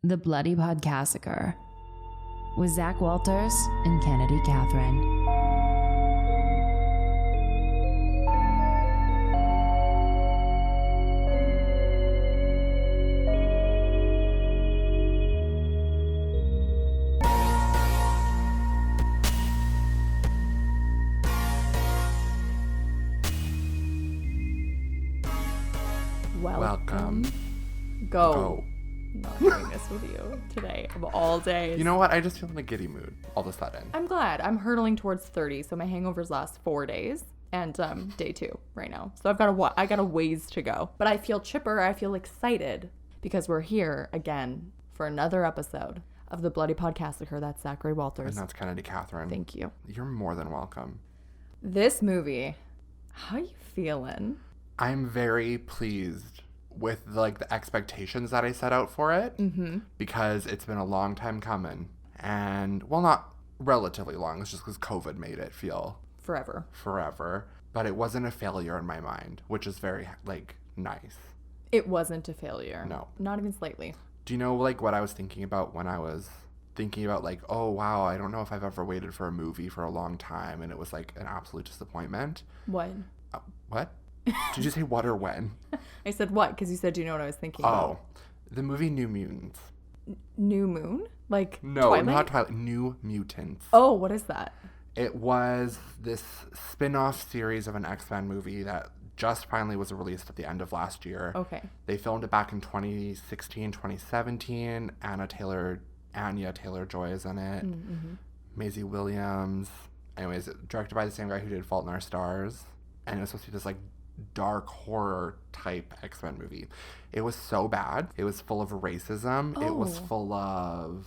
The Bloody Podcassacre with Zac Walters and Kennedy Catherine. Welcome. Go. I'm not doing this with you today of all days. You know what? I just feel in a giddy mood all of a sudden. I'm glad. I'm hurtling towards 30, so my hangovers last 4 days and day 2 right now. So I got a ways to go. But I feel chipper. I feel excited because we're here again for another episode of the Bloody Podcassacre. That's Zac Walters. And that's Kennedy Catherine. Thank you. You're more than welcome. This movie, how you feeling? I'm very pleased with the expectations that I set out for it because it's been a long time coming, and well, not relatively long. It's just because COVID made it feel forever. But it wasn't a failure in my mind, which is very nice. It wasn't a failure. No, not even slightly. Do you know what I was thinking about when I was thinking about oh wow, I don't know if I've ever waited for a movie for a long time, and it was an absolute disappointment. What? What? Did you say what or when? I said what because you said, do you know what I was thinking about? Oh, the movie New Mutants. New Moon? No, Twilight? Not Twilight. New Mutants. Oh, what is that? It was this spin-off series of an X-Men movie that just finally was released at the end of last year. Okay. They filmed it back in 2016, 2017. Anya Taylor-Joy is in it. Mm-hmm. Maisie Williams. Anyways, directed by the same guy who did Fault in Our Stars. And it was supposed to be this dark horror type X-Men movie. It was so bad. It was full of racism. Oh. It was full of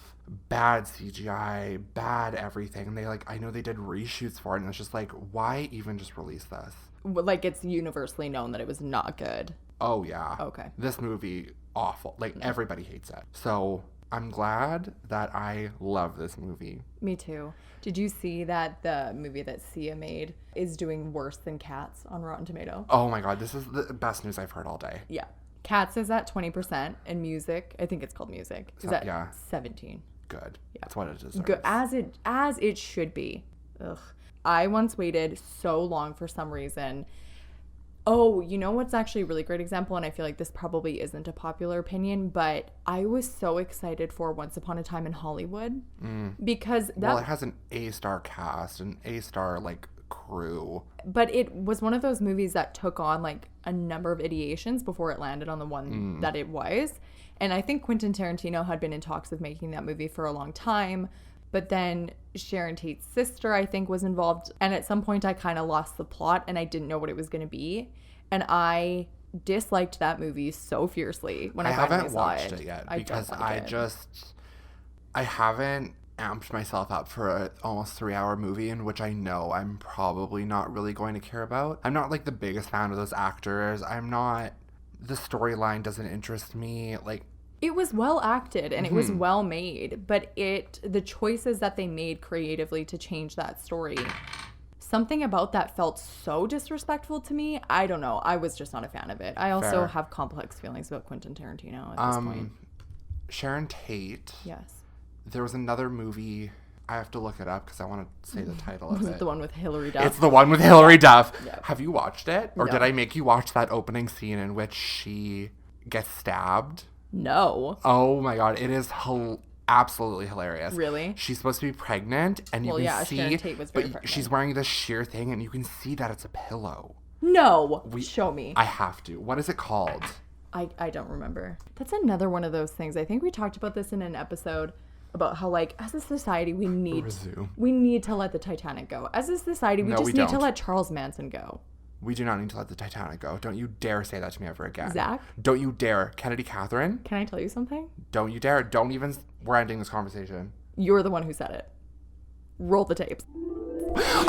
bad CGI, bad everything. And they I know they did reshoots for it, and it's just why even just release this? It's universally known that it was not good. Oh yeah. Okay. This movie, awful. Everybody hates it. So I'm glad that I love this movie. Me too. Did you see that the movie that Sia made is doing worse than Cats on Rotten Tomato? Oh my God, this is the best news I've heard all day. Yeah. Cats is at 20%, and Music, I think it's called Music, is at 17. Good. Yeah. That's what it deserves. Good. As it should be. Ugh. I once waited so long for some reason. Oh, you know what's actually a really great example, and I feel like this probably isn't a popular opinion, but I was so excited for Once Upon a Time in Hollywood because it has an A-star cast, an A-star crew. But it was one of those movies that took on a number of ideations before it landed on the one that it was. And I think Quentin Tarantino had been in talks of making that movie for a long time. But then Sharon Tate's sister, I think, was involved. And at some point, I kind of lost the plot and I didn't know what it was going to be. And I disliked that movie so fiercely when I finally saw it. I haven't watched it yet because I haven't amped myself up for a almost 3-hour movie in which I know I'm probably not really going to care about. I'm not the biggest fan of those actors. The storyline doesn't interest me. It was well acted and it was well made, but the choices that they made creatively to change that story, something about that felt so disrespectful to me. I don't know. I was just not a fan of it. I also have complex feelings about Quentin Tarantino at this point. Sharon Tate. Yes. There was another movie. I have to look it up because I want to say the title of it. Was it the one with Hilary Duff? It's the one with Hilary Duff. Yep. Have you watched it? Or did I make you watch that opening scene in which she gets stabbed? No. Oh my God. It is absolutely hilarious. Really? She's supposed to be pregnant, and you can see, Sharon Tate was very but pregnant. she's wearing this sheer thing, and you can see that it's a pillow. No. Show me. I have to. What is it called? I don't remember. That's another one of those things. I think we talked about this in an episode about how as a society we need to let the Titanic go. As a society we need to let Charles Manson go. We do not need to let the Titanic go. Don't you dare say that to me ever again. Zac? Don't you dare. Kennedy Catherine? Can I tell you something? Don't you dare. Don't even... We're ending this conversation. You're the one who said it. Roll the tapes.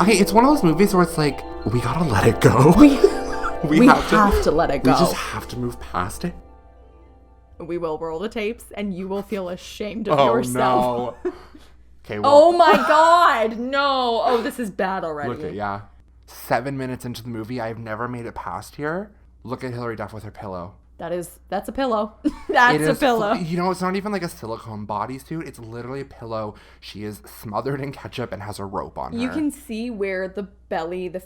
Okay, it's one of those movies where it's we gotta let it go. We have to let it go. We just have to move past it. We will roll the tapes and you will feel ashamed of yourself. No. Okay. Well, oh my God. No. Oh, this is bad already. Look at 7 minutes into the movie, I've never made it past here. Look at Hilary Duff with her pillow. That's a pillow. That's a pillow. You know, it's not even like a silicone bodysuit. It's literally a pillow. She is smothered in ketchup and has a rope on her. You can see where the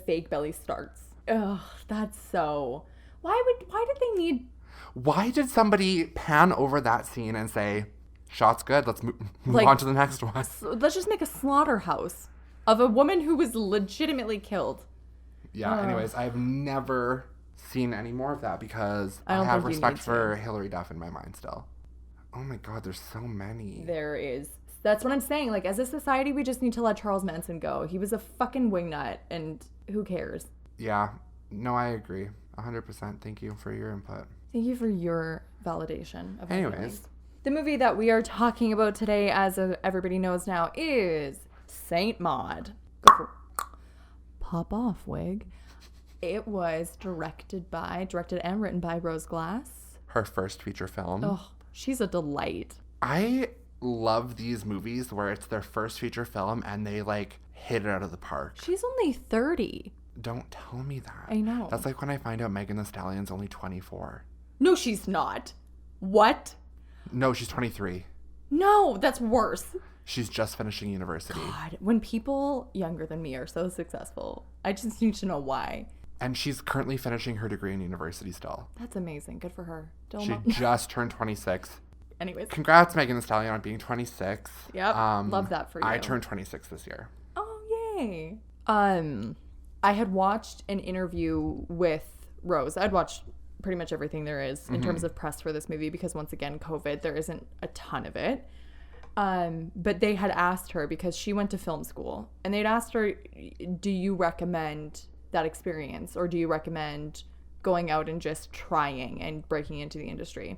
fake belly starts. Ugh, that's so... Why did they need... Why did somebody pan over that scene and say, shot's good, let's move on to the next one? Let's just make a slaughterhouse of a woman who was legitimately killed. Yeah, anyways, I've never seen any more of that because I have respect for Hilary Duff in my mind still. Oh my God, there's so many. There is. That's what I'm saying. Like, as a society, we just need to let Charles Manson go. He was a fucking wingnut, and who cares? Yeah. No, I agree. 100%. Thank you for your input. Thank you for your validation of Anyways. feelings. The movie that we are talking about today, as everybody knows now, is Saint Maud. Pop off, wig. It was directed and written by Rose Glass. Her first feature film. Oh, she's a delight. I love these movies where it's their first feature film and they like hit it out of the park. She's only 30. Don't tell me that. I know. That's like when I find out Megan Thee Stallion's only 24. No, she's not. What? No, she's 23. No, that's worse. She's just finishing university. God, when people younger than me are so successful, I just need to know why. And she's currently finishing her degree in university still. That's amazing. Good for her. She just turned 26. Anyways. Congrats, Megan Thee Stallion, on being 26. Yep. Love that for you. I turned 26 this year. Oh, yay. I had watched an interview with Rose. I'd watched pretty much everything there is in terms of press for this movie because, once again, COVID, there isn't a ton of it. But they had asked her, because she went to film school, and they'd asked her, do you recommend that experience, or do you recommend going out and just trying and breaking into the industry?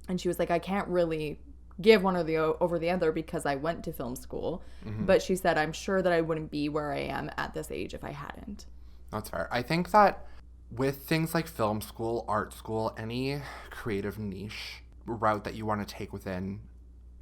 And she was like, I can't really give one or the over the other because I went to film school. But she said, I'm sure that I wouldn't be where I am at this age if I hadn't. That's fair. I think that with things like film school, art school, any creative niche route that you want to take within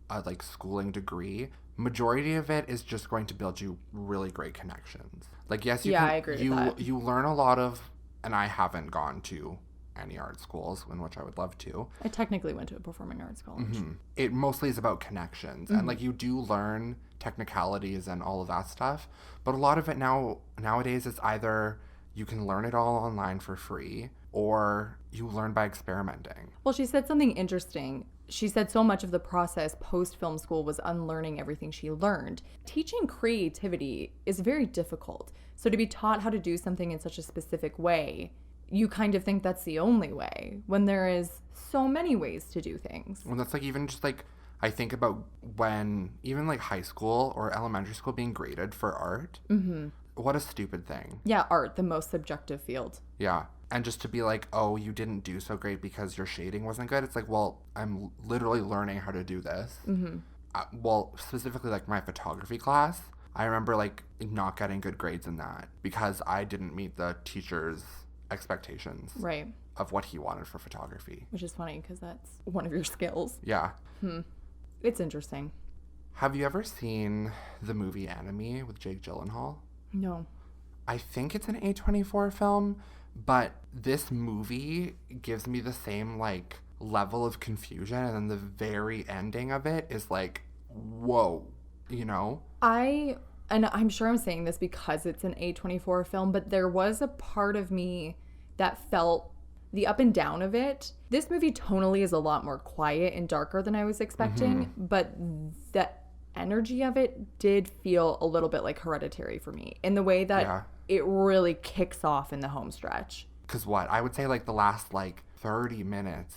a like schooling degree, majority of it is just going to build you really great connections. Like, yes, I agree with that. You learn a lot of, and I haven't gone to any art schools, in which I would love to. I technically went to a performing arts college. It mostly is about connections, and like you do learn technicalities and all of that stuff, but a lot of it nowadays is either you can learn it all online for free, or you learn by experimenting. Well, she said something interesting. She said so much of the process post-film school was unlearning everything she learned. Teaching creativity is very difficult. So to be taught how to do something in such a specific way, you kind of think that's the only way, when there is so many ways to do things. Well, that's like even just like, I think about when even like high school or elementary school being graded for art. What a stupid thing. Yeah, art, the most subjective field. Yeah. And just to be like, oh, you didn't do so great because your shading wasn't good. It's like, well, I'm literally learning how to do this. Well, specifically like my photography class, I remember like not getting good grades in that because I didn't meet the teacher's expectations of what he wanted for photography. Which is funny because that's one of your skills. Yeah. It's interesting. Have you ever seen the movie Enemy with Jake Gyllenhaal? No. I think it's an A24 film, but this movie gives me the same like level of confusion, and then the very ending of it is like, whoa, you know? And I'm sure I'm saying this because it's an A24 film, but there was a part of me that felt the up and down of it. This movie tonally is a lot more quiet and darker than I was expecting, but the energy of it did feel a little bit like Hereditary for me, in the way that it really kicks off in the home stretch. Because what? I would say like the last like 30 minutes,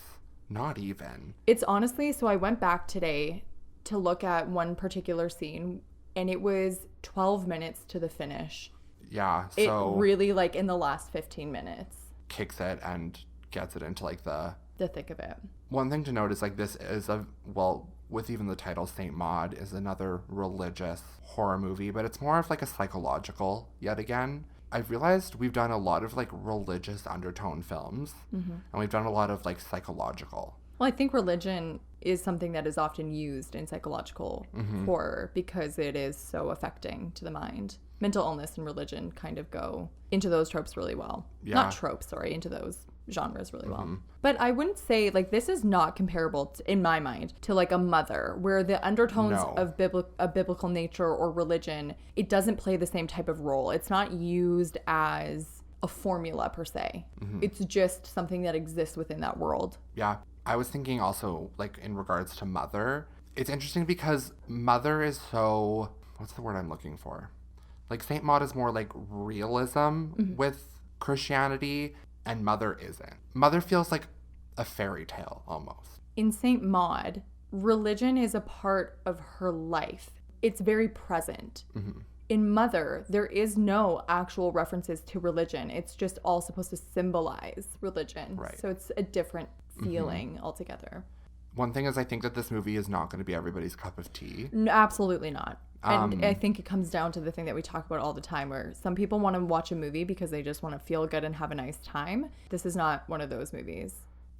not even. It's honestly, so I went back today to look at one particular scene, and it was 12 minutes to the finish. Yeah, so... It really, like, in the last 15 minutes. Kicks it and gets it into, like, the thick of it. One thing to note is, like, this is with even the title, Saint Maud is another religious horror movie, but it's more of, like, a psychological, yet again. I've realized we've done a lot of, like, religious undertone films, and we've done a lot of, like, psychological. Well, I think religion is something that is often used in psychological horror because it is so affecting to the mind. Mental illness and religion kind of go into those tropes really well. Yeah. Not tropes, sorry, into those genres really well. But I wouldn't say, like, this is not comparable, in my mind, to, like, a Mother, where the undertones of biblical nature or religion, it doesn't play the same type of role. It's not used as a formula, per se. It's just something that exists within that world. Yeah. I was thinking also, like, in regards to Mother, it's interesting because Mother is so... What's the word I'm looking for? Like, Saint Maud is more, like, realism with Christianity, and Mother isn't. Mother feels like a fairy tale, almost. In Saint Maud, religion is a part of her life. It's very present. In Mother, there is no actual references to religion. It's just all supposed to symbolize religion. Right. So it's a different feeling altogether. One thing is, I think that this movie is not going to be everybody's cup of tea. No, absolutely not. And I think it comes down to the thing that we talk about all the time, where some people want to watch a movie because they just want to feel good and have a nice time. This is not one of those movies.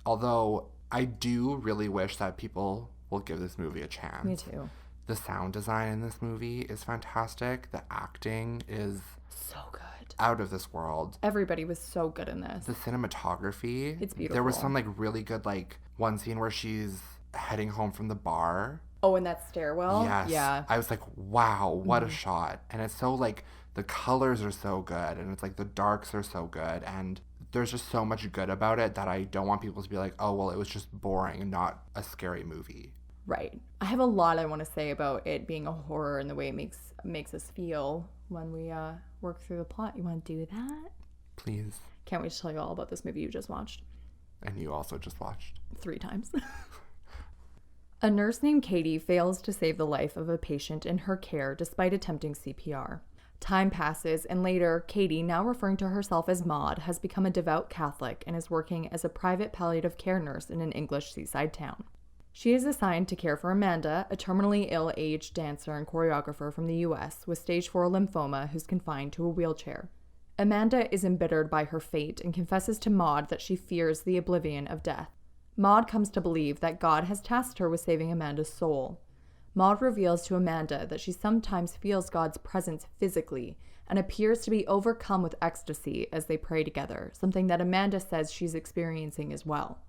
Although I do really wish that people will give this movie a chance. Me too. The sound design in this movie is fantastic. The acting is so good. Out of this world. Everybody was so good in this. The cinematography. It's beautiful. There was some, like, really good, like, one scene where she's heading home from the bar. Oh, in that stairwell? Yes. Yeah. I was like, wow, what a shot. And it's so, like, the colors are so good. And it's like the darks are so good. And there's just so much good about it that I don't want people to be like, oh, well, it was just boring and not a scary movie. Right. I have a lot I want to say about it being a horror and the way it makes us feel when we work through the plot. You want to do that? Please. Can't wait to tell you all about this movie you just watched. And you also just watched. 3 times. A nurse named Katie fails to save the life of a patient in her care despite attempting CPR. Time passes, and later, Katie, now referring to herself as Maud, has become a devout Catholic and is working as a private palliative care nurse in an English seaside town. She is assigned to care for Amanda, a terminally ill aged dancer and choreographer from the US with stage 4 lymphoma who's confined to a wheelchair. Amanda is embittered by her fate and confesses to Maud that she fears the oblivion of death. Maud comes to believe that God has tasked her with saving Amanda's soul. Maud reveals to Amanda that she sometimes feels God's presence physically and appears to be overcome with ecstasy as they pray together, something that Amanda says she's experiencing as well.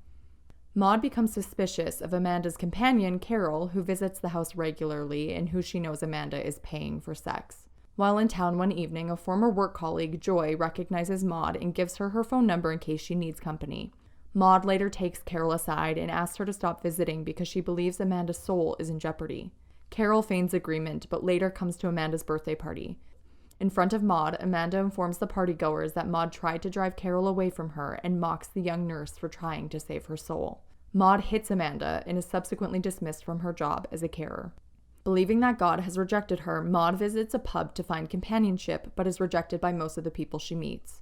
Maud becomes suspicious of Amanda's companion, Carol, who visits the house regularly and who she knows Amanda is paying for sex. While in town one evening, a former work colleague, Joy, recognizes Maud and gives her her phone number in case she needs company. Maud later takes Carol aside and asks her to stop visiting because she believes Amanda's soul is in jeopardy. Carol feigns agreement, but later comes to Amanda's birthday party. In front of Maud, Amanda informs the partygoers that Maud tried to drive Carol away from her and mocks the young nurse for trying to save her soul. Maud hits Amanda and is subsequently dismissed from her job as a carer. Believing that God has rejected her, Maud visits a pub to find companionship, but is rejected by most of the people she meets.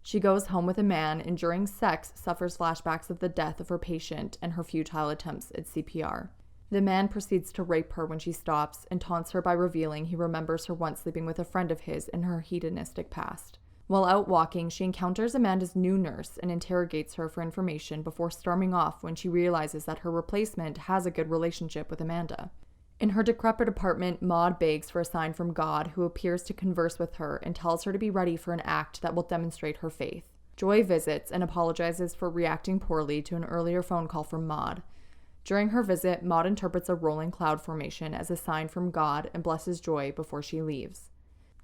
She goes home with a man and during sex suffers flashbacks of the death of her patient and her futile attempts at CPR. The man proceeds to rape her when she stops and taunts her by revealing he remembers her once sleeping with a friend of his in her hedonistic past. While out walking, she encounters Amanda's new nurse and interrogates her for information before storming off when she realizes that her replacement has a good relationship with Amanda. In her decrepit apartment, Maud begs for a sign from God, who appears to converse with her and tells her to be ready for an act that will demonstrate her faith. Joy visits and apologizes for reacting poorly to an earlier phone call from Maud. During her visit, Maud interprets a rolling cloud formation as a sign from God and blesses Joy before she leaves.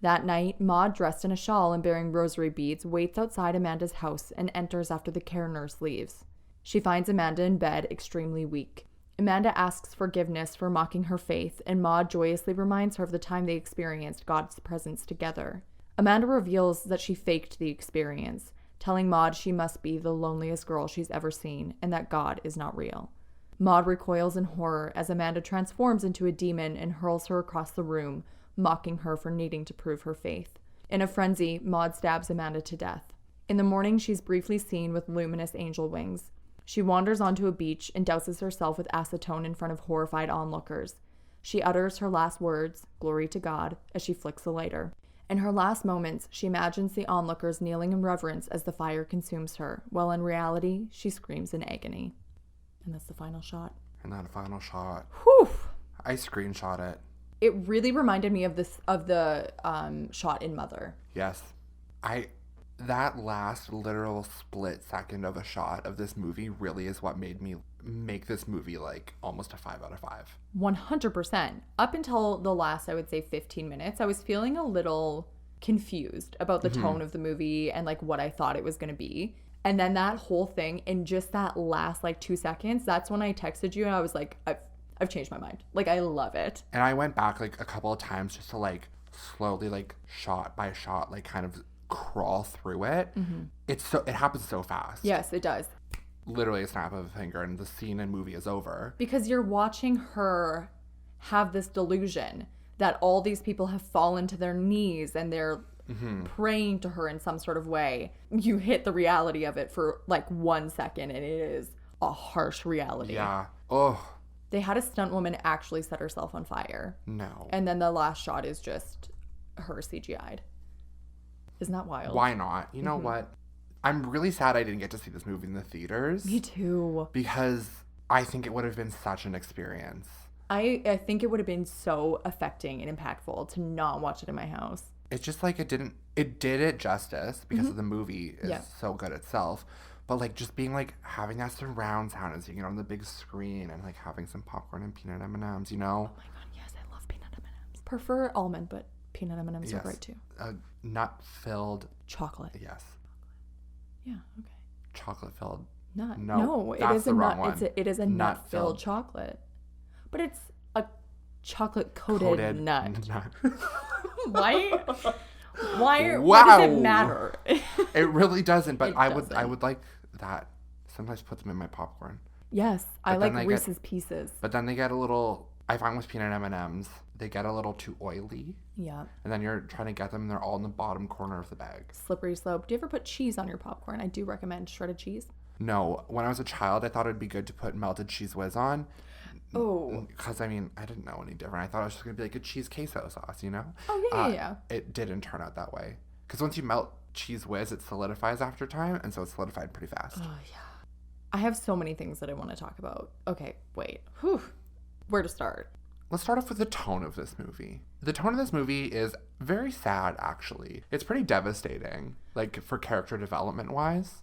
That night, Maud, dressed in a shawl and bearing rosary beads, waits outside Amanda's house and enters after the care nurse leaves. She finds Amanda in bed, extremely weak. Amanda asks forgiveness for mocking her faith, and Maud joyously reminds her of the time they experienced God's presence together. Amanda reveals that she faked the experience, telling Maud she must be the loneliest girl she's ever seen, and that God is not real. Maud recoils in horror as Amanda transforms into a demon and hurls her across the room, mocking her for needing to prove her faith. In a frenzy, Maud stabs Amanda to death. In the morning, she's briefly seen with luminous angel wings. She wanders onto a beach and douses herself with acetone in front of horrified onlookers. She utters her last words, "Glory to God," as she flicks a lighter. In her last moments, she imagines the onlookers kneeling in reverence as the fire consumes her, while in reality, she screams in agony. And that's the final shot. And that final shot. Whew! I screenshot it. It really reminded me of the shot in Mother. Yes. that last literal split second of a shot of this movie really is what made me make this movie like almost a 5 out of 5. 100%. Up until the last, I would say 15 minutes, I was feeling a little confused about the tone of the movie and like what I thought it was going to be. And then that whole thing in just that last like 2 seconds, that's when I texted you and I was like, I've changed my mind. Like, I love it. And I went back like a couple of times just to like slowly like shot by shot like kind of crawl through it. It happens so fast. Yes, it does. Literally a snap of a finger and the scene and movie is over. Because you're watching her have this delusion that all these people have fallen to their knees and they're praying to her in some sort of way. You hit the reality of it for like 1 second and it is a harsh reality. Yeah. Oh. They had a stunt woman actually set herself on fire. No. And then the last shot is just her CGI'd. Isn't that wild? Why not? You know what? I'm really sad I didn't get to see this movie in the theaters. Me too. Because I think it would have been such an experience. I think it would have been so affecting and impactful to not watch it in my house. It's just like it did it justice because of the movie is so good itself. But like just being like having that surround sound and seeing it on the big screen and like having some popcorn and peanut M&Ms, you know? Oh my god, yes, I love peanut M&Ms. Prefer almond, but peanut M&Ms are great too. Nut-filled chocolate. Yes. Yeah, okay. Chocolate-filled. Nut. No, it is the a wrong nut. one. It is a nut-filled chocolate. But it's a chocolate-coated nut. Why? Why? Wow. Why does it matter? It really doesn't, but I doesn't. would like that. Sometimes put them in my popcorn. Yes, I like Reese's Pieces. But then they get a little, I find with peanut M&Ms, they get a little too oily. Yeah. And then you're trying to get them and they're all in the bottom corner of the bag. Slippery slope. Do you ever put cheese on your popcorn? I do recommend shredded cheese. No. When I was a child, I thought it'd be good to put melted cheese whiz on. Oh. Because, I mean, I didn't know any different. I thought it was just going to be like a cheese queso sauce, you know? Oh, yeah. It didn't turn out that way. Because once you melt cheese whiz, it solidifies after time. And so it solidified pretty fast. Oh, yeah. I have so many things that I want to talk about. Okay, wait. Whew. Where to start? Let's start off with the tone of this movie. The tone of this movie is very sad, actually. It's pretty devastating, like for character development wise.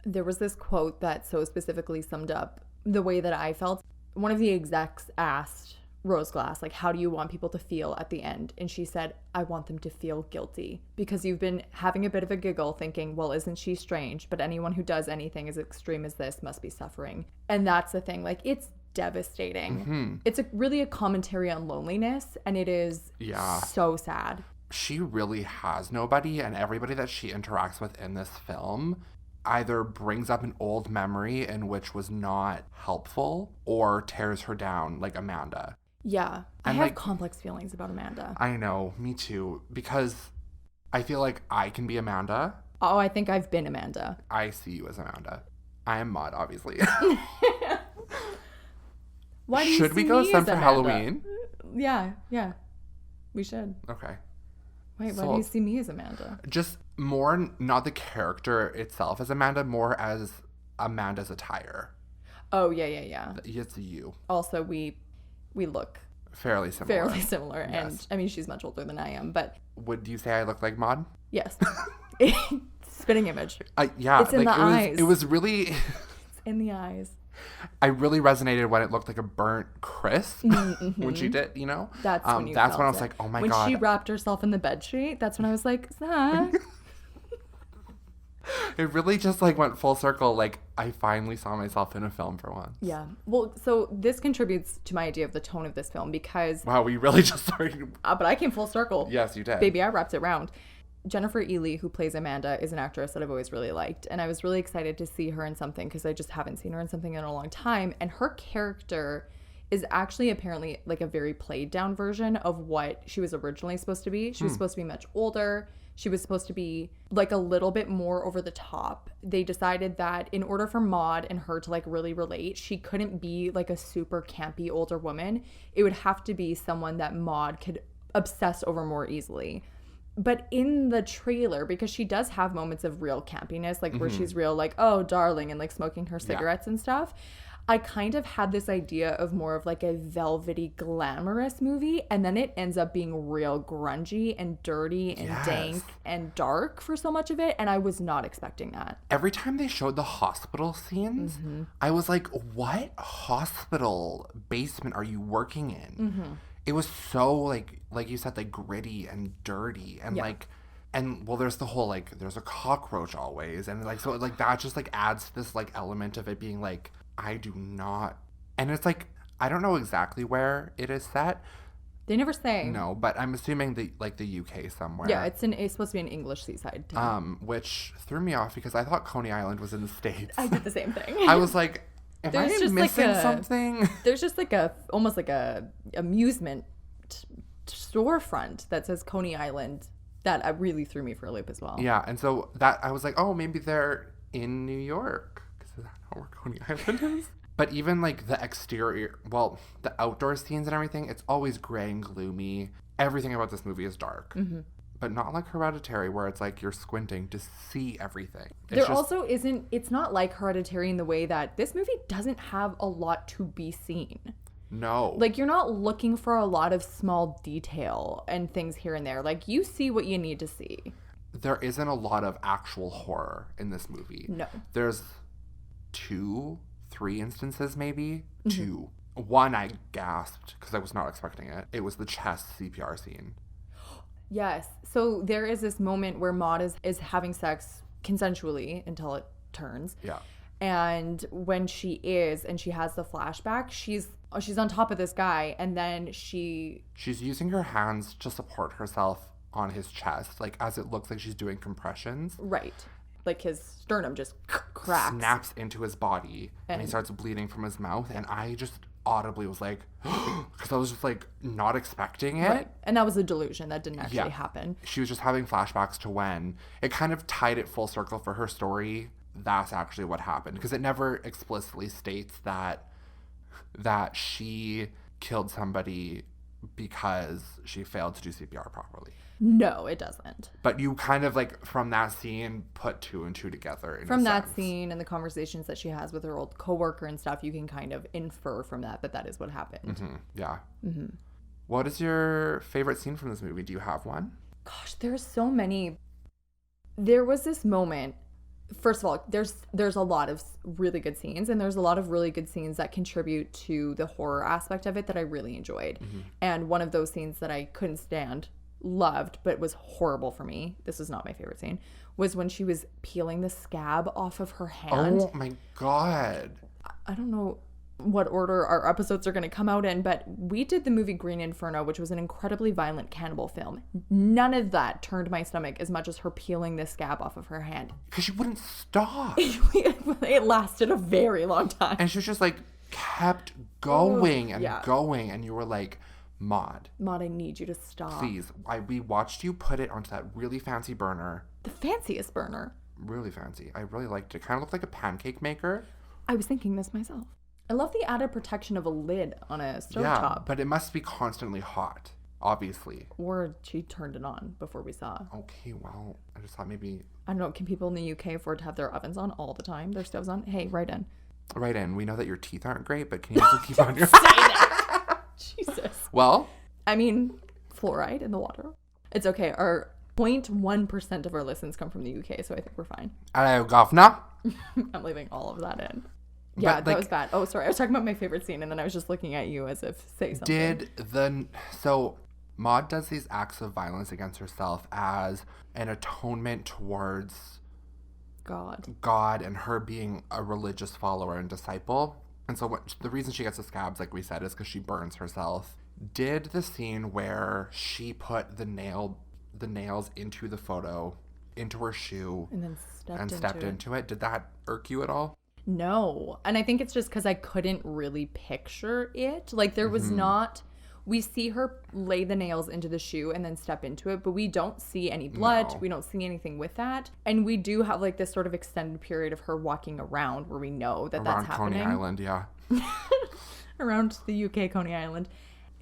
There was this quote that so specifically summed up the way that I felt. One of the execs asked Rose Glass, like, how do you want people to feel at the end? And she said, I want them to feel guilty because you've been having a bit of a giggle thinking, well, isn't she strange? But anyone who does anything as extreme as this must be suffering. And that's the thing. Like, it's devastating. It's really a commentary on loneliness, and it is so sad. She really has nobody, and everybody that she interacts with in this film either brings up an old memory in which was not helpful or tears her down, like Amanda. Yeah. I have complex feelings about Amanda. I know, me too, because I feel like I can be Amanda. Oh, I think I've been Amanda. I see you as Amanda. I am Maud, obviously. Why do you should we go some for Halloween? Yeah. We should. Okay. Wait, why do you see me as Amanda? Just more, not the character itself as Amanda, more as Amanda's attire. Oh, yeah. It's you. Also, we look fairly similar. Yes. And I mean, she's much older than I am, but... Would you say I look like Maud? Yes. Spitting image. Yeah. It's in the eyes. It was really... It's in the eyes. I really resonated when it looked like a burnt Chris when she did, you know? That's when you That's felt when I was it. like, oh my when God. When she wrapped herself in the bedsheet, that's when I was like, Zac. It really just like went full circle. Like I finally saw myself in a film for once. Yeah. Well, so this contributes to my idea of the tone of this film because... Wow, we really just started... but I came full circle. Yes, you did. Baby, I wrapped it round. Jennifer Ely, who plays Amanda, is an actress that I've always really liked. And I was really excited to see her in something because I just haven't seen her in something in a long time. And her character is actually apparently like a very played down version of what she was originally supposed to be. She was supposed to be much older. She was supposed to be like a little bit more over the top. They decided that in order for Maud and her to like really relate, she couldn't be like a super campy older woman. It would have to be someone that Maud could obsess over more easily. But in the trailer, because she does have moments of real campiness, like where she's real like, oh, darling, and like smoking her cigarettes and stuff. I kind of had this idea of more of like a velvety, glamorous movie, and then it ends up being real grungy and dirty and dank and dark for so much of it, and I was not expecting that. Every time they showed the hospital scenes, I was like, what hospital basement are you working in? It was so, like you said, like gritty and dirty and like... And, well, there's the whole, like, there's a cockroach always. And, like, so, like, that just, like, adds to this, like, element of it being, like, I do not... And it's, like, I don't know exactly where it is set. They never say. No, but I'm assuming, the UK somewhere. Yeah, it's supposed to be an English seaside town. Which threw me off because I thought Coney Island was in the States. I did the same thing. I was like, am I missing something? There's just, like, almost like a amusement storefront that says Coney Island. That really threw me for a loop as well. Yeah, and so that I was like, oh, maybe they're in New York because that's not where Coney Island is. But even like the exterior, well, the outdoor scenes and everything, it's always gray and gloomy. Everything about this movie is dark, but not like Hereditary where it's like you're squinting to see everything. Also isn't. It's not like Hereditary in the way that this movie doesn't have a lot to be seen. No. Like, you're not looking for a lot of small detail and things here and there. Like, you see what you need to see. There isn't a lot of actual horror in this movie. No. There's 2, 3 instances maybe. 2. One I gasped because I was not expecting it. It was the chest CPR scene. Yes. So there is this moment where Maud is having sex consensually until it turns. Yeah. And when she has the flashback, she's on top of this guy, and then she's using her hands to support herself on his chest, like as it looks like she's doing compressions. Right. Like his sternum just cracks. Snaps into his body, and he starts bleeding from his mouth, and I just audibly was like, because I was just like not expecting it. Right. And that was a delusion. That didn't actually happen. She was just having flashbacks to when it kind of tied it full circle for her story. That's actually what happened, because it never explicitly states that she killed somebody because she failed to do CPR properly. No, it doesn't. But you kind of like from that scene put 2 and 2 together. From that scene and the conversations that she has with her old coworker and stuff, you can kind of infer from that that is what happened. Yeah. What is your favorite scene from this movie? Do you have one? Gosh, there's so many. There was this moment. First of all, there's a lot of really good scenes, and there's a lot of really good scenes that contribute to the horror aspect of it that I really enjoyed. And one of those scenes that I couldn't stand, loved, but was horrible for me, this is not my favorite scene, was when she was peeling the scab off of her hand. Oh my God. I don't know what order our episodes are going to come out in, but we did the movie Green Inferno, which was an incredibly violent cannibal film. None of that turned my stomach as much as her peeling the scab off of her hand. Because she wouldn't stop. It lasted a very long time. And she was just like kept going and going, and you were like, Maud, I need you to stop. Please. We watched you put it onto that really fancy burner. The fanciest burner. Really fancy. I really liked it. Kind of looked like a pancake maker. I was thinking this myself. I love the added protection of a lid on a stovetop. Yeah, but it must be constantly hot, obviously. Or she turned it on before we saw. Okay, well, I just thought maybe... I don't know, can people in the UK afford to have their ovens on all the time? Their stoves on? Hey, write in. Write in. We know that your teeth aren't great, but can you also keep on your... Say that. Jesus. Well? I mean, fluoride in the water. It's okay. Our 0.1% of our listens come from the UK, so I think we're fine. Hello, governor. I'm leaving all of that in. Yeah, that was bad. Oh, sorry. I was talking about my favorite scene, and then I was just looking at you as if say something. So Maud does these acts of violence against herself as an atonement towards God and her being a religious follower and disciple. And so the reason she gets the scabs, like we said, is because she burns herself. Did the scene where she put the nails into the photo, into her shoe, and then stepped into it, did that irk you at all? No. And I think it's just because I couldn't really picture it. Like, there was not... We see her lay the nails into the shoe and then step into it, but we don't see any blood. No. We don't see anything with that. And we do have, like, this sort of extended period of her walking around where we know that that's happening. Around Coney Island, yeah. Around the UK Coney Island.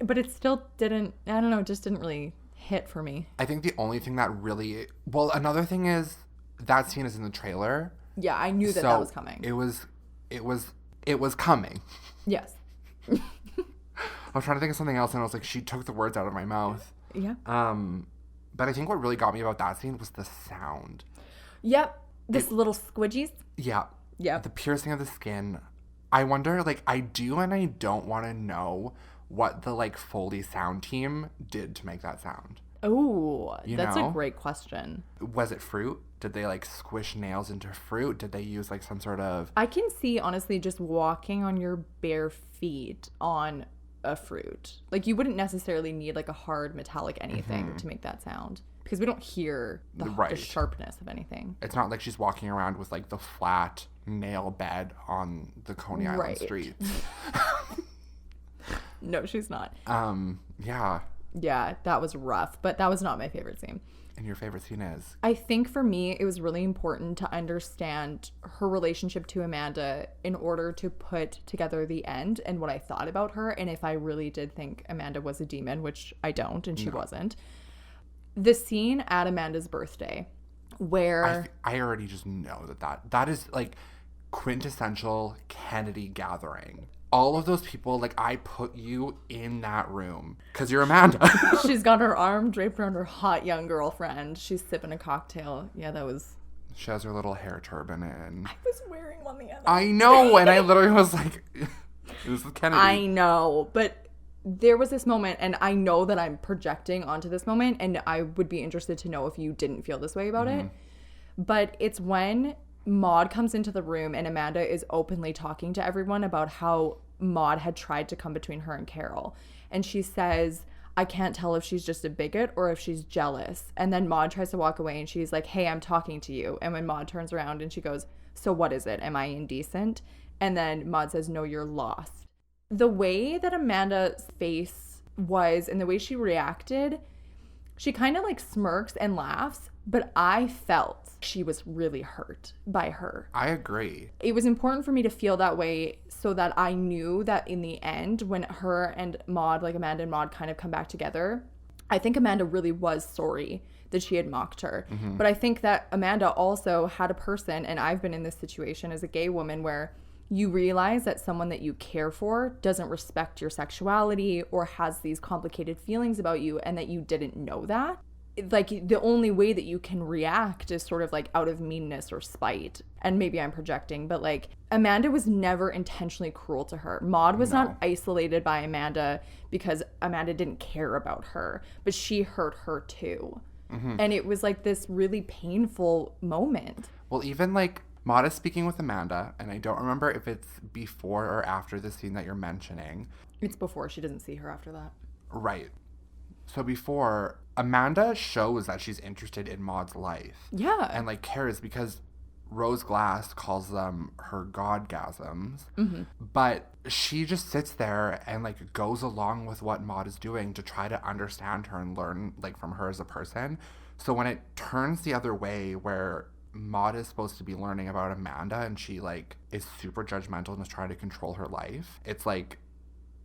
But it still didn't... I don't know. It just didn't really hit for me. I think the only thing that really... Well, another thing is that scene is in the trailer. Yeah, I knew that was coming. It was it was coming. Yes. I was trying to think of something else, and I was like, she took the words out of my mouth. Yeah. But I think what really got me about that scene was the sound. Yep. Little squidgies. Yeah. Yeah. The piercing of the skin. I wonder, like, I do and I don't want to know what the, like, Foley sound team did to make that sound. Oh, that's a great question. Was it fruit? Did they, like, squish nails into fruit? Did they use, like, some sort of... I can see, honestly, just walking on your bare feet on a fruit. Like, you wouldn't necessarily need, like, a hard metallic anything to make that sound. Because we don't hear the sharpness of anything. It's not like she's walking around with, like, the flat nail bed on the Coney Island streets. No, she's not. Yeah. Yeah, that was rough, but that was not my favorite scene. And your favorite scene is? I think for me, it was really important to understand her relationship to Amanda in order to put together the end and what I thought about her. And if I really did think Amanda was a demon, which I don't, and she wasn't. The scene at Amanda's birthday where... I already just know that is like quintessential Kennedy gathering. All of those people, like, I put you in that room because you're Amanda. She's got her arm draped around her hot young girlfriend. She's sipping a cocktail. Yeah, that was... She has her little hair turban in. I was wearing one the other day. I know, and I literally was like, it was Kennedy. I know, but there was this moment, and I know that I'm projecting onto this moment, and I would be interested to know if you didn't feel this way about it. But it's when Maud comes into the room and Amanda is openly talking to everyone about how Maud had tried to come between her and Carol. And she says, I can't tell if she's just a bigot or if she's jealous. And then Maud tries to walk away and she's like, hey, I'm talking to you. And when Maud turns around and she goes, so what is it? Am I indecent? And then Maud says, no, you're lost. The way that Amanda's face was and the way she reacted, she kind of like smirks and laughs, but I felt she was really hurt by her. I agree. It was important for me to feel that way so that I knew that in the end, when her and Maud, like Amanda and Maud kind of come back together, I think Amanda really was sorry that she had mocked her. But I think that Amanda also had a person, and I've been in this situation as a gay woman, where you realize that someone that you care for doesn't respect your sexuality or has these complicated feelings about you, and that you didn't know that. Like, the only way that you can react is sort of like out of meanness or spite. And maybe I'm projecting, but like, Amanda was never intentionally cruel to her. Maud was not isolated by Amanda because Amanda didn't care about her, but she hurt her too. And it was like this really painful moment. Well, even like Maud is speaking with Amanda, and I don't remember if it's before or after the scene that you're mentioning. It's before. She doesn't see her after that. Right. So before, Amanda shows that she's interested in Maud's life. Yeah. And like cares, because Rose Glass calls them her godgasms. But she just sits there and like goes along with what Maud is doing to try to understand her and learn like from her as a person. So when it turns the other way, where Maud is supposed to be learning about Amanda and she like is super judgmental and is trying to control her life, it's like...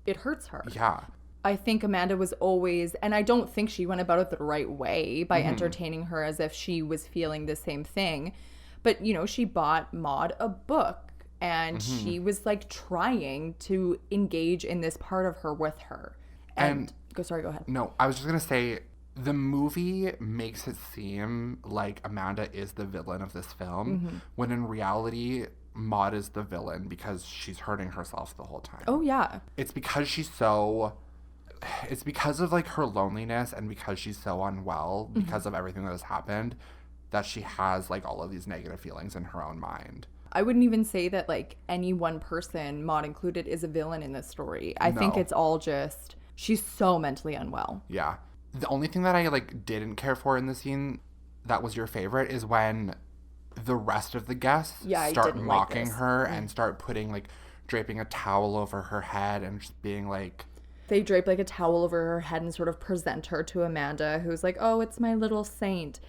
It hurts her. Yeah. I think Amanda was always, and I don't think she went about it the right way by entertaining her as if she was feeling the same thing. But, you know, she bought Maud a book and she was like trying to engage in this part of her with her. And go ahead. No, I was just going to say, the movie makes it seem like Amanda is the villain of this film, when in reality, Maud is the villain because she's hurting herself the whole time. Oh, yeah. It's because it's because of like her loneliness and because she's so unwell because of everything that has happened, that she has like all of these negative feelings in her own mind. I wouldn't even say that like any one person, Maud included, is a villain in this story. I think it's all just, she's so mentally unwell. Yeah. The only thing that I like didn't care for in the scene that was your favorite is when the rest of the guests start mocking her and start putting like draping a towel over her head and just being like... They drape like a towel over her head and sort of present her to Amanda, who's like, oh, it's my little saint.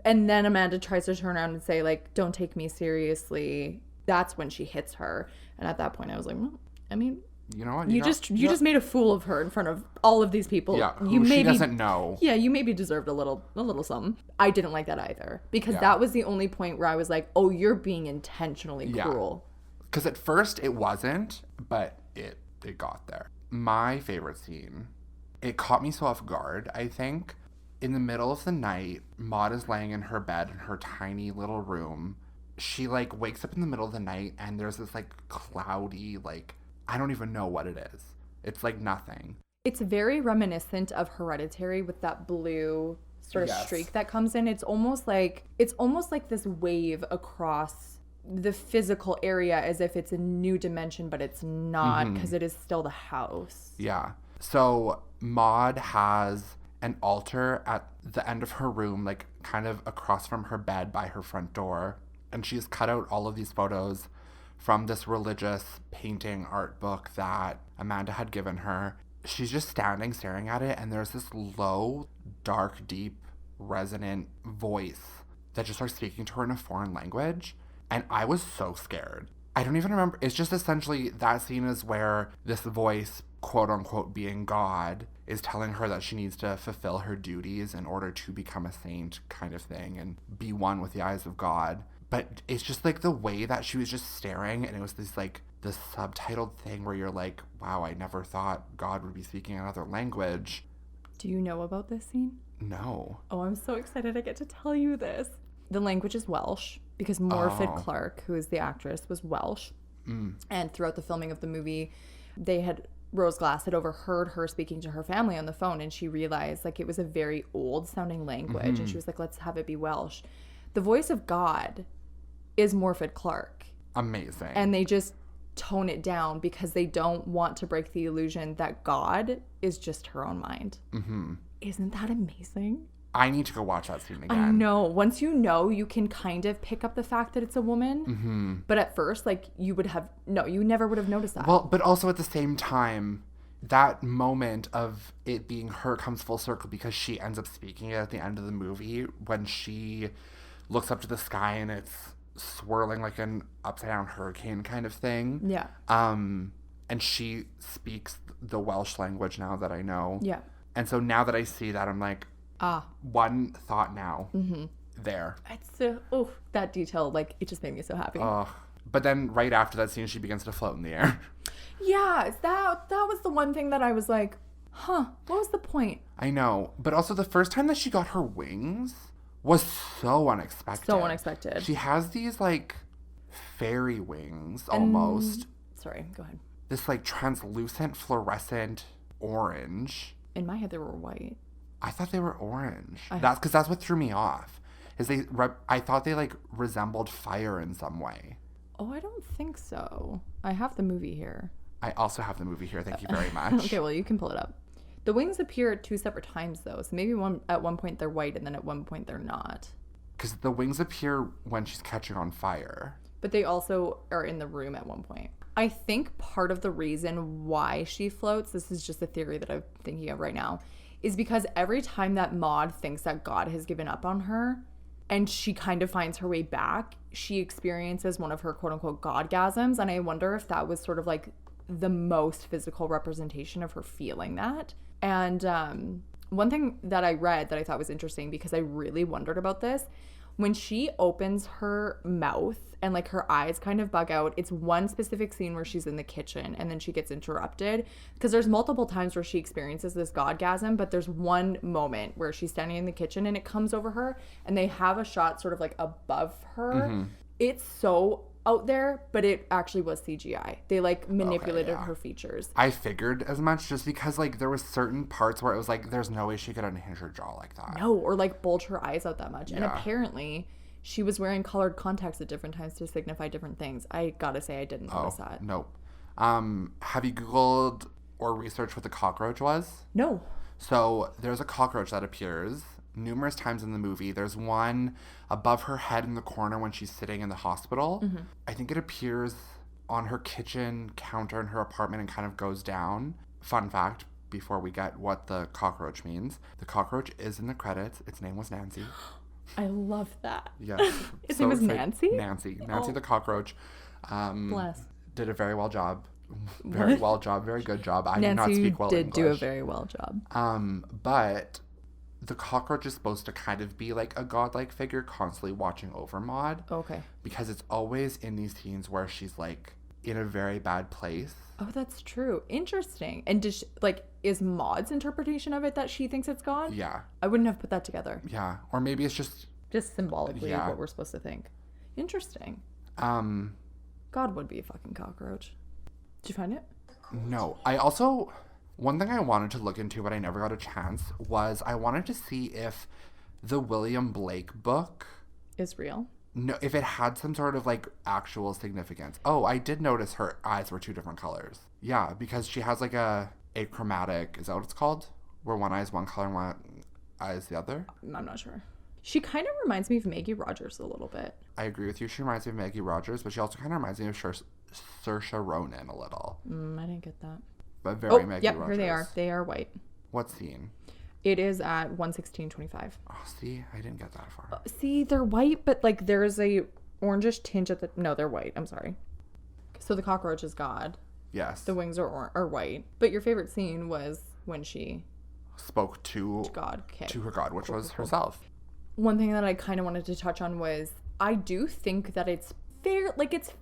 And then Amanda tries to turn around and say, like, don't take me seriously. That's when she hits her. And at that point, I was like, well, I mean, you know what? You just made a fool of her in front of all of these people. Yeah, she doesn't know. Yeah, you maybe deserved a little something. I didn't like that either. Because that was the only point where I was like, oh, you're being intentionally cruel. Because at first it wasn't, but it got there. My favorite scene, it caught me so off guard, I think. In the middle of the night, Maud is laying in her bed in her tiny little room. She, like, wakes up in the middle of the night, and there's this, like, cloudy, like, I don't even know what it is. It's, like, nothing. It's very reminiscent of Hereditary with that blue sort of streak that comes in. It's almost like this wave across the physical area as if it's a new dimension, but it's not, because it is still the house. Yeah. So Maud has an altar at the end of her room, like kind of across from her bed by her front door. And she's cut out all of these photos from this religious painting art book that Amanda had given her. She's just standing staring at it, and there's this low, dark, deep, resonant voice that just starts speaking to her in a foreign language. And I was so scared. I don't even remember. It's just essentially that scene is where this voice, quote unquote, being God, is telling her that she needs to fulfill her duties in order to become a saint, kind of thing, and be one with the eyes of God. But it's just like the way that she was just staring, and it was this like this subtitled thing where you're like, wow, I never thought God would be speaking another language. Do you know about this scene? No. Oh, I'm so excited I get to tell you this. The language is Welsh, because Morfydd Clark, who is the actress, was Welsh. And throughout the filming of the movie, Rose Glass had overheard her speaking to her family on the phone, and she realized like it was a very old sounding language, and she was like, let's have it be Welsh. The voice of God is Morfydd Clark. Amazing. And they just tone it down because they don't want to break the illusion that God is just her own mind. Isn't that amazing? I need to go watch that scene again. I know. Once you know, you can kind of pick up the fact that it's a woman. But at first, like, you never would have noticed that. Well, but also at the same time, that moment of it being her comes full circle because she ends up speaking it at the end of the movie when she looks up to the sky and it's swirling like an upside down hurricane kind of thing. Yeah. And she speaks the Welsh language now that I know. Yeah. And so now that I see that, I'm like, one thought now. There. It's that detail, like, it just made me so happy. But then right after that scene, she begins to float in the air. Yeah, that was the one thing that I was like, what was the point? I know. But also the first time that she got her wings was so unexpected. So unexpected. She has these, like, fairy wings, almost. Sorry, go ahead. This, like, translucent, fluorescent orange. In my head, they were white. I thought they were orange. That's because that's what threw me off. I thought they, like, resembled fire in some way. Oh, I don't think so. I have the movie here. I also have the movie here. Thank you very much. Okay, well, you can pull it up. The wings appear at 2 separate times, though. So maybe at one point they're white and then at one point they're not. Because the wings appear when she's catching on fire. But they also are in the room at one point. I think part of the reason why she floats, this is just a theory that I'm thinking of right now, is because every time that Maud thinks that God has given up on her and she kind of finds her way back, she experiences one of her quote-unquote Godgasms. And I wonder if that was sort of like the most physical representation of her feeling that. And one thing that I read that I thought was interesting, because I really wondered about this, when she opens her mouth and like her eyes kind of bug out, it's one specific scene where she's in the kitchen and then she gets interrupted, because there's multiple times where she experiences this Godgasm, but there's one moment where she's standing in the kitchen and it comes over her and they have a shot sort of like above her. It's so out there, but it actually was CGI. They like manipulated her features. I figured as much, just because like there was certain parts where it was like there's no way she could unhinge her jaw like that. No, or like bulge her eyes out that much. And apparently she was wearing colored contacts at different times to signify different things. I gotta say, I didn't notice that. Nope. Have you Googled or researched what the cockroach was? No. So there's a cockroach that appears numerous times in the movie. There's one above her head in the corner when she's sitting in the hospital. I think it appears on her kitchen counter in her apartment and kind of goes down. Fun fact, before we get what the cockroach means, the cockroach is in the credits. Its name was Nancy. I love that. Yes. Its name was Nancy? Nancy the cockroach. Bless. Did a very well job. Very good job. I did not speak well English. Nancy did do a very well job. But the cockroach is supposed to kind of be like a godlike figure constantly watching over Maud. Okay. Because it's always in these scenes where she's like in a very bad place. Oh, that's true. Interesting. And is Maud's interpretation of it that she thinks it's God? Yeah. I wouldn't have put that together. Yeah. Or maybe it's just symbolically what we're supposed to think. Interesting. God would be a fucking cockroach. Did you find it? No. One thing I wanted to look into, but I never got a chance, was I wanted to see if the William Blake book is real. No, if it had some sort of like actual significance. Oh, I did notice her eyes were 2 different colors. Yeah, because she has like a achromatic, is that what it's called? Where one eye is one color and one eye is the other? I'm not sure. She kind of reminds me of Maggie Rogers a little bit. I agree with you. She reminds me of Maggie Rogers, but she also kind of reminds me of Saoirse Ronan a little. I didn't get that. But very Maggie Rogers. Rogers. Here they are. They are white. What scene? It is at 1:16:25. Oh, see? I didn't get that far. See, they're white, but like there's a orangish tinge at the... No, they're white. I'm sorry. So the cockroach is God. Yes. The wings are white. But your favorite scene was when she... spoke to God. Okay. To her God, which was herself. One thing that I kind of wanted to touch on was I do think that it's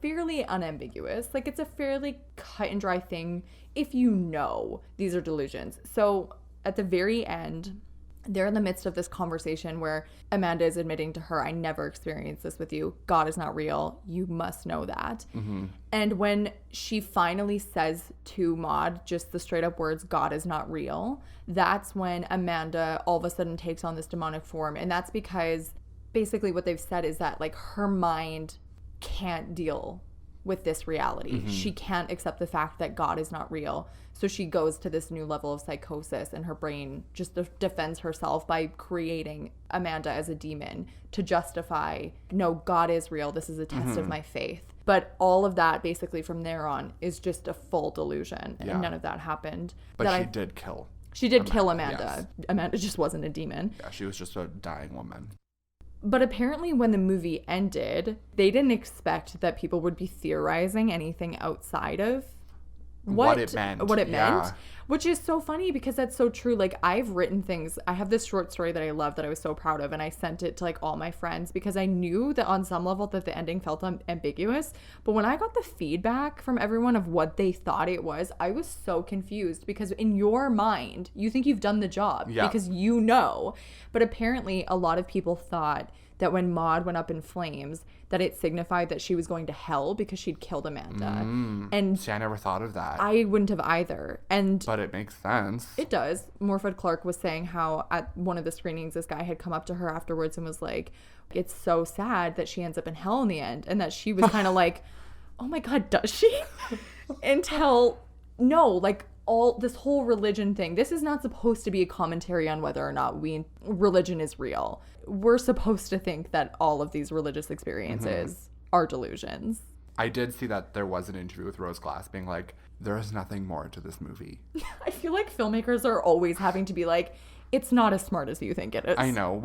fairly unambiguous. Like it's a fairly cut and dry thing if you know these are delusions. So at the very end, they're in the midst of this conversation where Amanda is admitting to her, I never experienced this with you. God is not real. You must know that. Mm-hmm. And when she finally says to Maud just the straight up words, God is not real, that's when Amanda all of a sudden takes on this demonic form. And that's because basically what they've said is that like her mind can't deal with this reality. Mm-hmm. She can't accept the fact that God is not real. So she goes to this new level of psychosis and her brain just defends herself by creating Amanda as a demon to justify, no, God is real. This is a test of my faith. But all of that basically from there on is just a full delusion. And none of that happened. But she did kill. She did kill Amanda. Yes. Amanda just wasn't a demon. Yeah, she was just a dying woman. But apparently when the movie ended, they didn't expect that people would be theorizing anything outside of what it meant, which is so funny because that's so true. Like I've written things. I have this short story that I love that I was so proud of, and I sent it to like all my friends because I knew that on some level that the ending felt ambiguous. But when I got the feedback from everyone of what they thought it was, I was so confused because in your mind, you think you've done the job because you know. But apparently a lot of people thought that when Maud went up in flames, that it signified that she was going to hell because she'd killed Amanda. And see, I never thought of that. I wouldn't have either. But it makes sense. It does. Morford Clark was saying how at one of the screenings, this guy had come up to her afterwards and was like, it's so sad that she ends up in hell in the end. And that she was kind of like, oh my God, does she? Until, no, like, all this whole religion thing, this is not supposed to be a commentary on whether or not religion is real. We're supposed to think that all of these religious experiences are delusions. I did see that there was an interview with Rose Glass being like, there is nothing more to this movie. I feel like filmmakers are always having to be like, it's not as smart as you think it is. I know.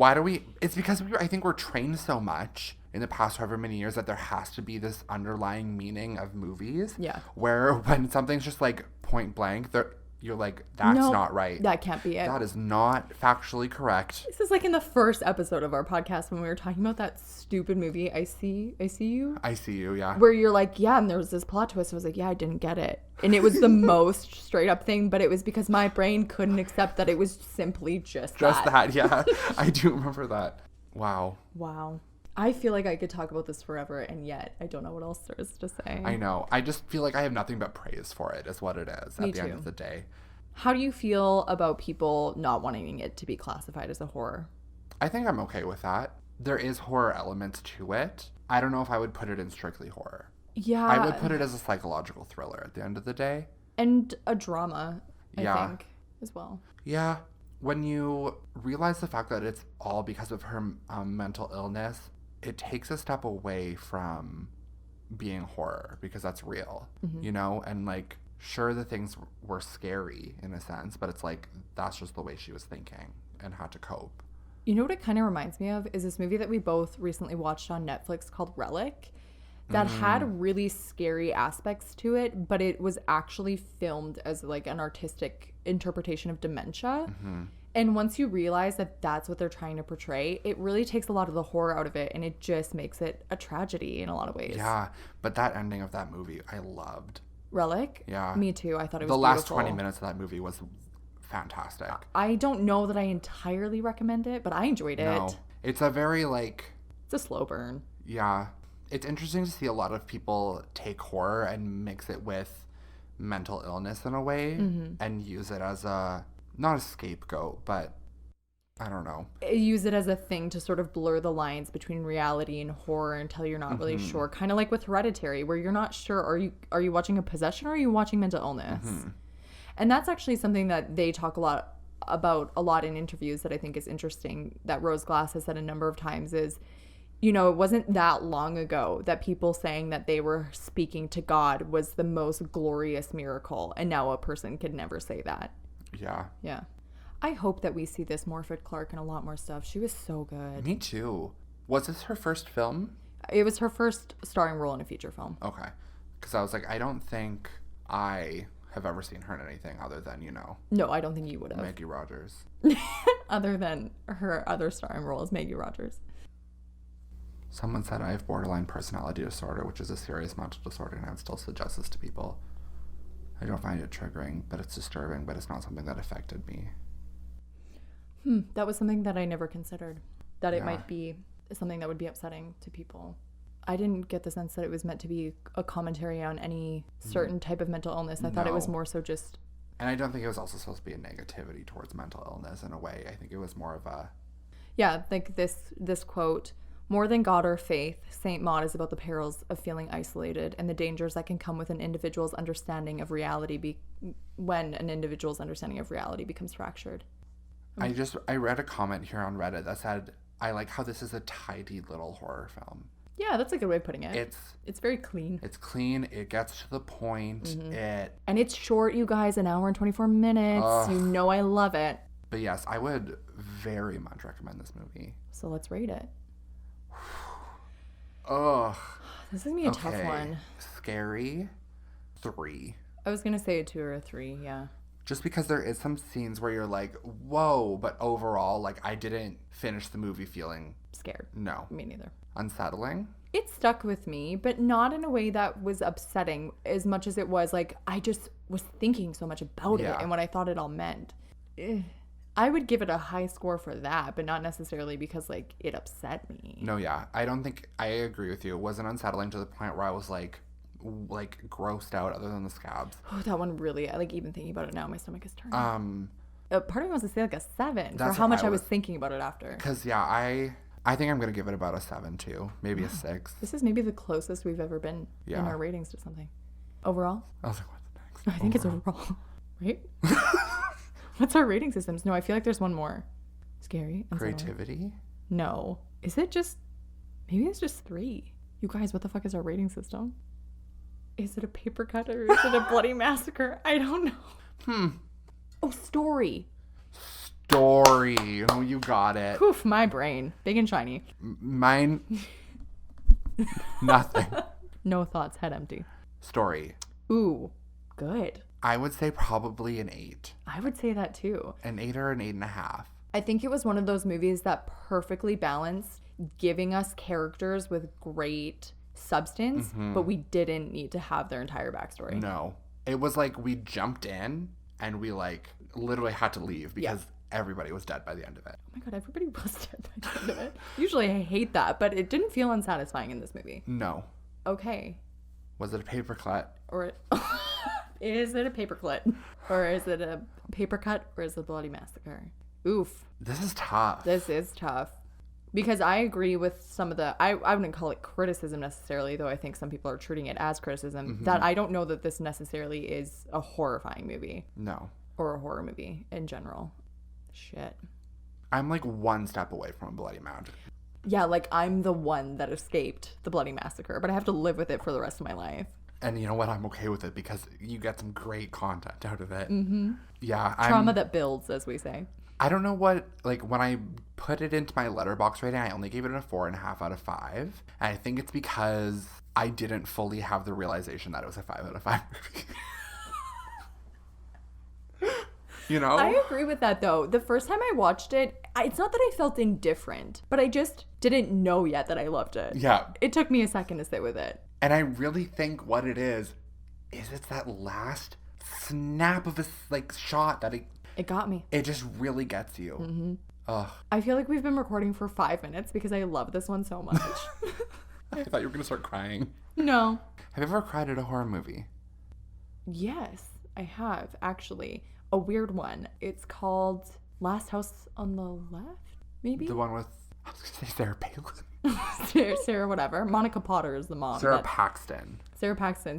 It's because I think we're trained so much in the past however many years that there has to be this underlying meaning of movies. Yeah. Where when something's just like point blank, you're like, that's not right. That can't be it. That is not factually correct. This is like in the first episode of our podcast when we were talking about that stupid movie, I See You. I See You, yeah. Where you're like, yeah, and there was this plot twist. I was like, yeah, I didn't get it. And it was the most straight up thing, but it was because my brain couldn't accept that it was simply just that. Yeah. I do remember that. Wow. I feel like I could talk about this forever, and yet I don't know what else there is to say. I know. I just feel like I have nothing but praise for it, is what it is at the end of the day. How do you feel about people not wanting it to be classified as a horror? I think I'm okay with that. There is horror elements to it. I don't know if I would put it in strictly horror. Yeah. I would put it as a psychological thriller at the end of the day. And a drama, I think, as well. Yeah. When you realize the fact that it's all because of her mental illness, it takes a step away from being horror because that's real, you know? And like, sure, the things were scary in a sense, but it's like, that's just the way she was thinking and had to cope. You know what it kind of reminds me of is this movie that we both recently watched on Netflix called Relic that had really scary aspects to it, but it was actually filmed as like an artistic interpretation of dementia. And once you realize that that's what they're trying to portray, it really takes a lot of the horror out of it, and it just makes it a tragedy in a lot of ways. Yeah, but that ending of that movie, I loved. Relic? Yeah. Me too. I thought it was the last beautiful. 20 minutes of that movie was fantastic. I don't know that I entirely recommend it, but I enjoyed it. No. It's a very, like... It's a slow burn. Yeah. It's interesting to see a lot of people take horror and mix it with mental illness in a way and use it as a... not a scapegoat, but I don't know. Use it as a thing to sort of blur the lines between reality and horror until you're not really sure. Kind of like with Hereditary, where you're not sure, are you watching a possession or are you watching mental illness? And that's actually something that they talk about a lot in interviews that I think is interesting, that Rose Glass has said a number of times is, you know, it wasn't that long ago that people saying that they were speaking to God was the most glorious miracle. And now a person could never say that. Yeah. Yeah. I hope that we see this Morfydd Clark in a lot more stuff. She was so good. Me too. Was this her first film? It was her first starring role in a feature film. Okay. Because I was like, I don't think I have ever seen her in anything other than, you know. No, I don't think you would have. Maggie Rogers. Other than her other starring role as Maggie Rogers. Someone said I have borderline personality disorder, which is a serious mental disorder, and I would still suggest this to people. I don't find it triggering, but it's disturbing, but it's not something that affected me. That was something that I never considered. That it might be something that would be upsetting to people. I didn't get the sense that it was meant to be a commentary on any certain type of mental illness. I thought it was more so just... And I don't think it was also supposed to be a negativity towards mental illness in a way. I think it was more of a... Yeah, like this quote, more than God or faith, Saint Maud is about the perils of feeling isolated and the dangers that can come with an individual's understanding of reality when an individual's understanding of reality becomes fractured. I read a comment here on Reddit that said, I like how this is a tidy little horror film. Yeah, that's a good way of putting it. It's very clean. It's clean. It gets to the point. And it's short, you guys, 1 hour and 24 minutes. You know I love it. But yes, I would very much recommend this movie. So let's rate it. Ugh. This is going to be a tough one. Scary. 3. I was going to say a 2 or a 3, yeah. Just because there is some scenes where you're like, whoa, but overall, like, I didn't finish the movie feeling... Scared. No. Me neither. Unsettling? It stuck with me, but not in a way that was upsetting as much as it was like, I just was thinking so much about it and what I thought it all meant. I would give it a high score for that, but not necessarily because, like, it upset me. No, yeah. I don't think... I agree with you. It wasn't unsettling to the point where I was, like grossed out other than the scabs. Oh, that one really... like, even thinking about it now, my stomach is turning. Part of me wants to say, like, a 7 for how much I was thinking about it after. Because, yeah, I think I'm going to give it about a 7, too. Maybe a 6. This is maybe the closest we've ever been in our ratings to something. Overall? I was like, what's next? I think it's overall. Right? What's our rating systems? No, I feel like there's one more. Scary. Creativity? No. Is it just... Maybe it's just 3. You guys, what the fuck is our rating system? Is it a paper cut or is it a bloody massacre? I don't know. Oh, story. Story. Oh, you got it. Poof, my brain. Big and shiny. Mine... Nothing. No thoughts, head empty. Story. Ooh, good. I would say probably an 8. I would say that too. An 8 or an 8.5. I think it was one of those movies that perfectly balanced giving us characters with great substance, but we didn't need to have their entire backstory. No. It was like we jumped in and we like literally had to leave because everybody was dead by the end of it. Oh my god, everybody was dead by the end of it. Usually I hate that, but it didn't feel unsatisfying in this movie. No. Okay. Was it a paper cut? Or is it a paper cut? Or is it a paper cut? Or is it a bloody massacre? Oof. This is tough. This is tough. Because I agree with some of the... I wouldn't call it criticism necessarily, though I think some people are treating it as criticism. That I don't know that this necessarily is a horrifying movie. No. Or a horror movie in general. Shit. I'm like one step away from a bloody massacre. Yeah, like I'm the one that escaped the bloody massacre, but I have to live with it for the rest of my life. And you know what? I'm okay with it because you get some great content out of it. Yeah. Trauma that builds, as we say. I don't know what, like, when I put it into my Letterboxd rating, I only gave it a 4.5 out of 5. And I think it's because I didn't fully have the realization that it was a 5 out of 5 movie. you know? I agree with that, though. The first time I watched it, it's not that I felt indifferent, but I just didn't know yet that I loved it. Yeah. It took me a second to sit with it. And I really think what it is it's that last snap of a shot that it got me. It just really gets you. Mm-hmm. Ugh. I feel like we've been recording for 5 minutes because I love this one so much. I thought you were going to start crying. No. Have you ever cried at a horror movie? Yes, I have, actually. A weird one. It's called Last House on the Left, maybe? The one with, I was going to say Sarah Palin. Sarah whatever. Monica Potter is the mom. Sarah Paxton.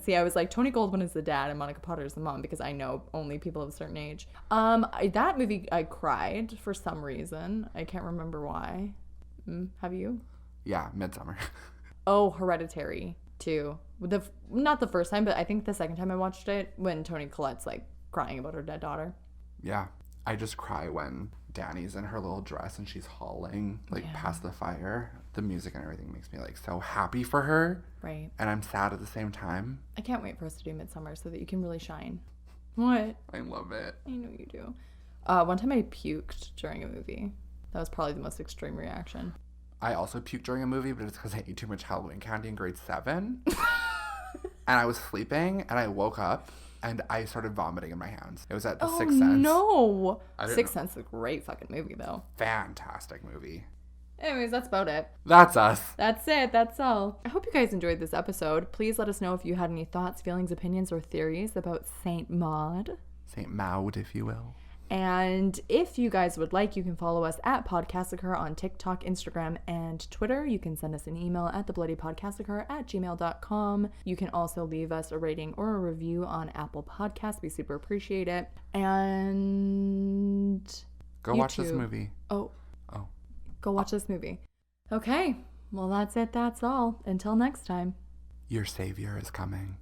See, I was like, Tony Goldwyn is the dad and Monica Potter is the mom because I know only people of a certain age. That movie, I cried for some reason. I can't remember why. Have you? Yeah, Midsommar. Oh, Hereditary, too. Not the first time, but I think the second time I watched it when Toni Collette's like crying about her dead daughter. Yeah. I just cry when Danny's in her little dress and she's hauling past the fire. The music and everything makes me so happy for her. Right. And I'm sad at the same time. I can't wait for us to do Midsommar so that you can really shine. What? I love it. I know you do. One time I puked during a movie. That was probably the most extreme reaction. I also puked during a movie, but it's because I ate too much Halloween candy in grade 7. And I was sleeping and I woke up and I started vomiting in my hands. It was at The Sixth Sense. No. Sixth Sense is a great fucking movie, though. Fantastic movie. Anyways, that's about it. That's us. That's it. That's all. I hope you guys enjoyed this episode. Please let us know if you had any thoughts, feelings, opinions, or theories about Saint Maud. Saint Maud, if you will. And if you guys would like, you can follow us at Podcassacre on TikTok, Instagram, and Twitter. You can send us an email at theblooddypodcassacre@gmail.com. You can also leave us a rating or a review on Apple Podcasts. We super appreciate it. And go watch this movie. Oh. Go watch this movie. Okay. Well, that's it. That's all. Until next time. Your savior is coming.